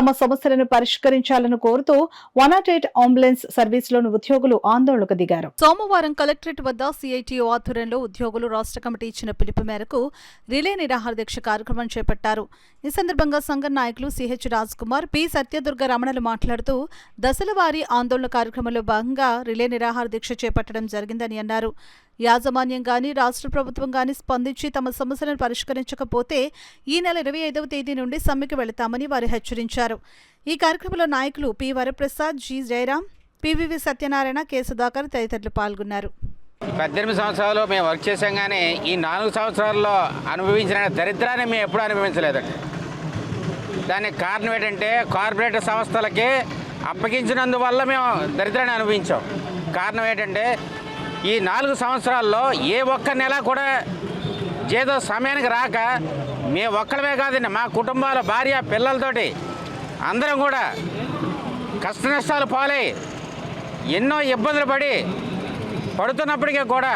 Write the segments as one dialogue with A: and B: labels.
A: తమ సమస్యలను పరిష్కరించాలని కోరుతూ 108 అంబులెన్స్ సర్వీసులోని ఉద్యోగులు ఆందోళనకు దిగారు. సోమవారం కలెక్టరేట్ వద్ద సిఐటియు ఆధ్వర్యంలో ఉద్యోగులు రాష్ట్ర కమిటీ ఇచ్చిన పిలుపు మేరకు రిలే నిరాహార దీక్ష కార్యక్రమం చేపట్టారు. ఈ సందర్భంగా సంఘం నాయకులు సిహెచ్ రాజ్ కుమార్, పి సత్యదుర్గ రమణలు మాట్లాడుతూ దశల వారీ ఆందోళన కార్యక్రమంలో భాగంగా రిలే నిరాహార దీక్ష చేపట్టడం జరిగిందని అన్నారు. యాజమాన్యం గాని రాష్ట్ర ప్రభుత్వం గాని స్పందించి తమ సమస్యలను పరిష్కరించకపోతే ఈ నెల 25వ తేదీ నుండి సమ్మెకు వెళతామని వారు హెచ్చరించారు. ఈ కార్యక్రమంలో నాయకులు P Varaprasad, G Jayaram, PVV Satyanarayana, K Sudhakar తదితరులు పాల్గొన్నారు.
B: 18 సంవత్సరాలు మేము వర్క్ చేసాం, కానీ ఈ 4 సంవత్సరాల్లో అనుభవించిన దరిద్రాన్ని మేము ఎప్పుడూ అనుభవించలేదండి. దానికి కారణం ఏంటంటే కార్పొరేట్ సంస్థలకి అప్పగించినందువల్ల మేము దరిద్రాన్ని అనుభవించాం. కారణం ఏంటంటే ఈ 4 సంవత్సరాల్లో ఏ ఒక్క నెల కూడా ఏదో సమయానికి రాక మేము ఒక్కడమే కాదండి, మా కుటుంబాల భార్య పిల్లలతోటి అందరం కూడా కష్ట నష్టాలు పాలై ఎన్నో ఇబ్బందులు పడుతున్నప్పటికీ కూడా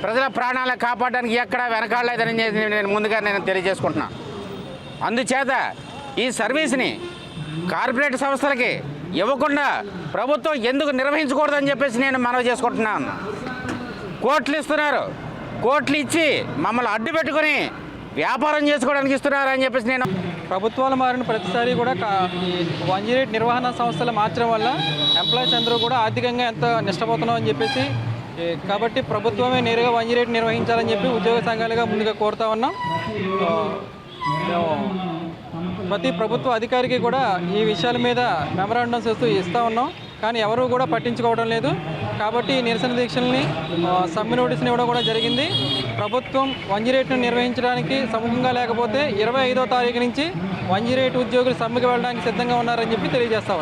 B: ప్రజల ప్రాణాలను కాపాడడానికి ఎక్కడ వెనకాడలేదని నేను తెలియజేసుకుంటున్నాను. అందుచేత ఈ సర్వీస్ని కార్పొరేట్ సంస్థలకి ఇవ్వకుండా ప్రభుత్వం ఎందుకు నిర్వహించకూడదని చెప్పేసి నేను మనవి చేసుకుంటున్నాను. కోట్లు ఇస్తున్నారు, కోట్లు ఇచ్చి మమ్మల్ని అడ్డు పెట్టుకొని వ్యాపారం చేసుకోవడానికి ఇస్తున్నారు అని చెప్పేసి నేను
C: ప్రభుత్వాలు మారిన ప్రతిసారి కూడా ఈ 108 నిర్వహణ సంస్థలు మార్చడం వల్ల ఎంప్లాయీస్ అందరూ కూడా ఆర్థికంగా ఎంతో నష్టపోతున్నాం అని చెప్పేసి, కాబట్టి ప్రభుత్వమే నేరుగా 108 నిర్వహించాలని చెప్పి ఉద్యోగ సంఘాలుగా ముందుగా కోరుతా ఉన్నాం. మేము ప్రతి ప్రభుత్వ అధికారికి కూడా ఈ విషయాల మీద మెమరాండమ్స్ ఇస్తూ ఉన్నాం, కానీ ఎవరూ కూడా పట్టించుకోవడం లేదు. కాబట్టి నిరసన దీక్షల్ని సమ్మె నోటీసులు ఇవ్వడం కూడా జరిగింది. ప్రభుత్వం 108ను నిర్వహించడానికి సముఖంగా లేకపోతే 25వ తారీఖు నుంచి 108 ఉద్యోగులు సమ్మెకి వెళ్ళడానికి సిద్ధంగా ఉన్నారని చెప్పి తెలియజేస్తాం.